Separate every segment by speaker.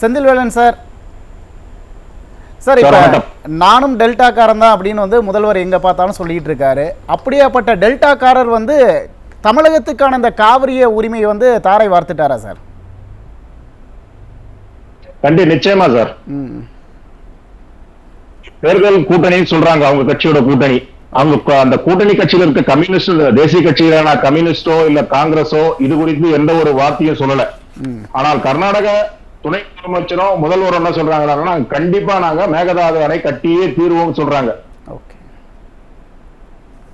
Speaker 1: Senthilvelan sir, sir இப்போ நானும் டெல்டாக்காரன் தான் அப்படின்னு வந்து முதல்வர் எங்கே பார்த்தாலும் சொல்லிட்டு இருக்காரு. அப்படியாப்பட்ட டெல்டாக்காரர் வந்து தமிழகத்துக்கான இந்த காவிரிய உரிமையை வந்து தாரை வார்த்துட்டாரா சார்?
Speaker 2: நிச்சயமா சார். தேர்தல் கூட்டணி சொல்றாங்க, அவங்க கட்சியோட கூட்டணி. அவங்க அந்த கூட்டணி கட்சியில் இருக்க கம்யூனிஸ்ட், தேசிய கட்சிகளான கம்யூனிஸ்டோ இல்ல காங்கிரஸோ இது குறித்து எந்த ஒரு வார்த்தையும் சொல்லல. ஆனால் கர்நாடக துணை முதலமைச்சரும் முதல்வர் என்ன சொல்றாங்கன்னா, கண்டிப்பா நாங்க மேகதாது அணை கட்டியே தீர்வோம் சொல்றாங்க.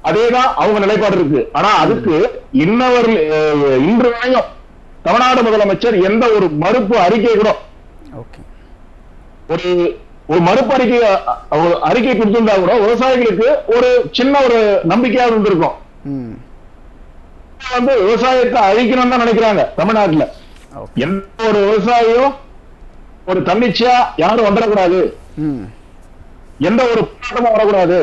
Speaker 2: அதேதான் அவங்க நிலைப்பாடு இருக்கு. ஆனா அதுக்கு இன்று வரையும் தமிழ்நாடு முதலமைச்சர் எந்த ஒரு மறுப்பு அறிக்கை கூட, ஒரு மறுப்பு அறிக்கை கொடுத்திருந்தா கூட விவசாயிகளுக்கு ஒரு சின்ன ஒரு நம்பிக்கையாக இருந்திருக்கும். வந்து விவசாயத்தை அழிக்கணும்னு தான் நினைக்கிறாங்க தமிழ்நாட்டுல. எந்த ஒரு விவசாயியும் ஒரு தன்னிச்சையா யாரும் வந்துடக்கூடாது, எந்த ஒரு போராட்டமும் வரக்கூடாது,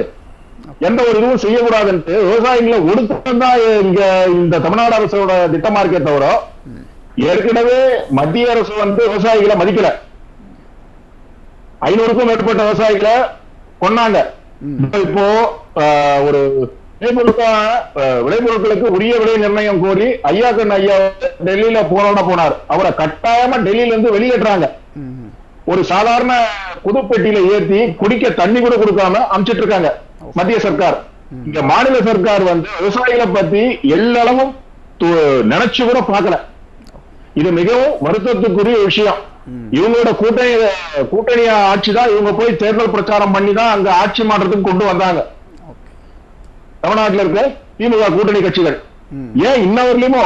Speaker 2: எந்த ஒரு இதுவும் செய்யக்கூடாதுன்ட்டு விவசாயிகளை ஒடுக்கதான் இங்க இந்த தமிழ்நாடு அரசோட திட்டமா இருக்கே தவிர, ஏற்கனவே மத்திய அரசு வந்து விவசாயிகளை மதிக்கல. 500க்கும் மேற்பட்ட விவசாயிகளை கொன்னாங்க. இப்போ ஒரு விளைபொருட்களுக்கு உரிய விலை நிர்ணயம் கோரி ஐயா டெல்லியில போனார். அவரை கட்டாயமா டெல்லியில இருந்து வெளியேற்றாங்க. ஒரு சாதாரண புதுப்பெட்டியில ஏற்றி குடிக்க தண்ணி கூட கொடுக்காம அனுப்பிச்சிட்டு இருக்காங்க மத்திய சர்க்கார். இங்க மாநில சர்க்கார் வந்து விவசாயிகளை பத்தி எல்லளவும் நினைச்சு கூட பார்க்கல. இது மிகவும் வருத்தத்துக்குரிய விஷயம். இவங்களோட கூட்டணி ஆட்சி தான், இவங்க போய் தேர்தல் பிரச்சாரம் பண்ணி தான் அங்க ஆட்சி மாற்றத்துக்கு கொண்டு வந்தாங்க தமிழ்நாட்டில் இருக்க திமுக கூட்டணி கட்சிகள். ஏன் இன்னவரையிலுமோ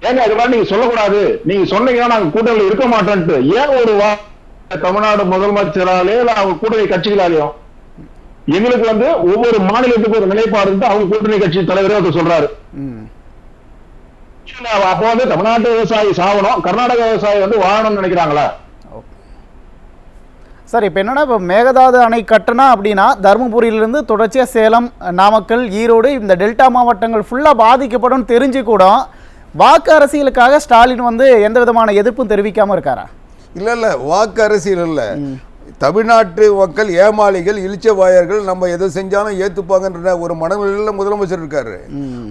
Speaker 2: ஏங்க அது மாதிரி நீங்க சொல்லக்கூடாது, நீங்க சொன்னீங்கன்னா நாங்க கூட்டணியில் இருக்க மாட்டோம்ட்டு ஏன் ஒரு தமிழ்நாடு முதலமைச்சராலே அவங்க கூட்டணி கட்சிகளாலேயும் எங்களுக்கு வந்து ஒவ்வொரு மாநிலத்துக்கு ஒரு நிலைப்பாடு இருந்து அவங்க கூட்டணி கட்சி தலைவரே அதை சொல்றாரு. அப்போ வந்து தமிழ்நாட்டு விவசாயி சாகணும், கர்நாடக விவசாயி வந்து வாழணும்னு நினைக்கிறாங்களா
Speaker 1: சார்? இப்போ என்னன்னா, இப்போ மேகதாது அணை கட்டினா அப்படின்னா தருமபுரியிலிருந்து தொடர்ச்சியாக சேலம், நாமக்கல், ஈரோடு இந்த டெல்டா மாவட்டங்கள் ஃபுல்லாக பாதிக்கப்படும் தெரிஞ்சு கூட வாக்கு அரசியலுக்காக ஸ்டாலின் வந்து எந்த விதமான எதிர்ப்பும் தெரிவிக்காமல் இருக்காரா?
Speaker 3: இல்லை, வாக்கு அரசியல் இல்லை. தமிழ்நாட்டு மக்கள் ஏமாளிகள், இளிச்சவாயர்கள், நம்ம எதை செஞ்சாலும் ஏற்றுப்பாங்கன்ற ஒரு மனநிலையில் முதலமைச்சர் இருக்காரு.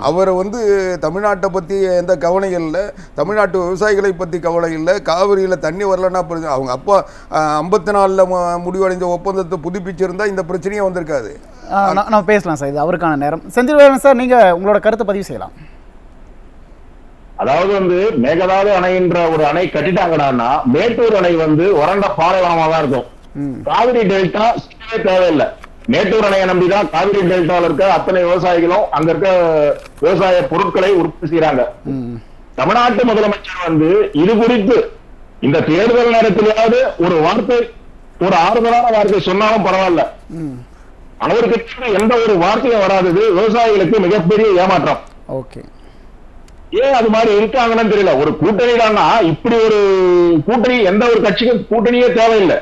Speaker 3: அவர் வந்து தமிழ்நாட்டை பற்றி எந்த கவலை இல்லை, தமிழ்நாட்டு விவசாயிகளை பற்றி கவலை இல்லை. காவிரியில் தண்ணி வரலன்னா அவங்க அப்பா 54 முடிவடைந்த ஒப்பந்தத்தை புதுப்பிச்சிருந்தா இந்த பிரச்சனையே வந்திருக்காது.
Speaker 1: நம்ம பேசலாம் சார், இது அவருக்கான நேரம். செந்தில்வேலன் சார், நீங்கள் உங்களோட கருத்தை பதிவு செய்யலாம்.
Speaker 2: அதாவது வந்து மேகதாது அணைன்ற ஒரு அணை கட்டிட்டாங்கன்னா மேட்டூர் அணை வந்து வறண்ட பாலைவனமா தான் இருக்கும். காவிரி டெல்டா தேவையில்லை. மேட்டூர் அணையை நம்பிதான் காவிரி டெல்டாவில் இருக்க அத்தனை விவசாயிகளும் அங்க இருக்க விவசாய பொருட்களை உற்பத்தி செய்யறாங்க. தமிழ்நாட்டு முதலமைச்சர் வந்து இது குறித்து இந்த தேர்தல் நேரத்திலேயாவது ஒரு வார்த்தை, ஒரு ஆறுதலான வார்த்தை சொன்னாலும் பரவாயில்ல. அவருக்கு எந்த ஒரு வார்த்தையும் வராதது விவசாயிகளுக்கு மிகப்பெரிய ஏமாற்றம். ஏன் அது மாதிரி இருக்காங்கன்னு தெரியல. ஒரு கூட்டணி தானா, இப்படி ஒரு கூட்டணி எந்த ஒரு கட்சிக்கும் கூட்டணியே தேவையில்லை.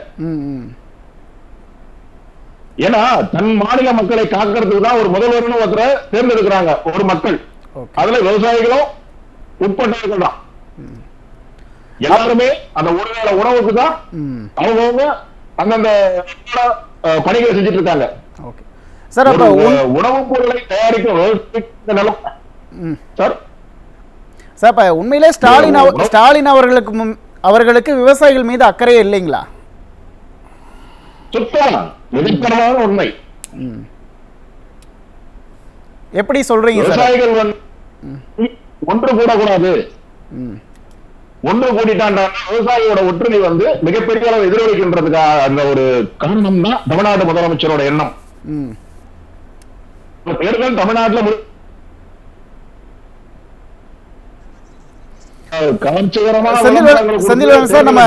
Speaker 2: ஏன்னா தன் மாநில மக்களை காக்கிறதுக்கு தான் ஒரு முதல்வர்னு ஒருத்தரை தேர்ந்தெடுக்கிறாங்க ஒரு மக்கள். அதுல விவசாயிகளும் உட்பட்டவர்கள் தான். எல்லாருமே அந்த ஒரு வேளை உணவுக்கு தான் அவங்கவுங்க அந்தந்த பணிகளை செஞ்சுட்டு இருக்காங்க. உணவுப் பொருளை தயாரிக்கும் நிலம் சார்.
Speaker 1: சார், இப்போ உண்மையிலே ஸ்டாலின் அவர்களுக்கு விவசாயிகள் மீது அக்கறையே இல்லைங்களா?
Speaker 2: உண்மை.
Speaker 1: எப்படி சொல்றீங்க?
Speaker 2: விவசாயிகள் ஒன்று கூடக்கூடாது, ஒன்று கூட்டிட்டான் விவசாயியோட ஒற்றுமை வந்து மிகப்பெரிய அளவு எதிரொலிக்கின்றதுக்காக அந்த ஒரு காரணம் தான் தமிழ்நாடு முதலமைச்சரோட எண்ணம். தேர்தல் தமிழ்நாட்டில்
Speaker 1: செந்தில்வேலன் சார், நம்ம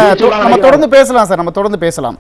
Speaker 1: தொடர்ந்து பேசலாம் சார், நம்ம தொடர்ந்து பேசலாம்.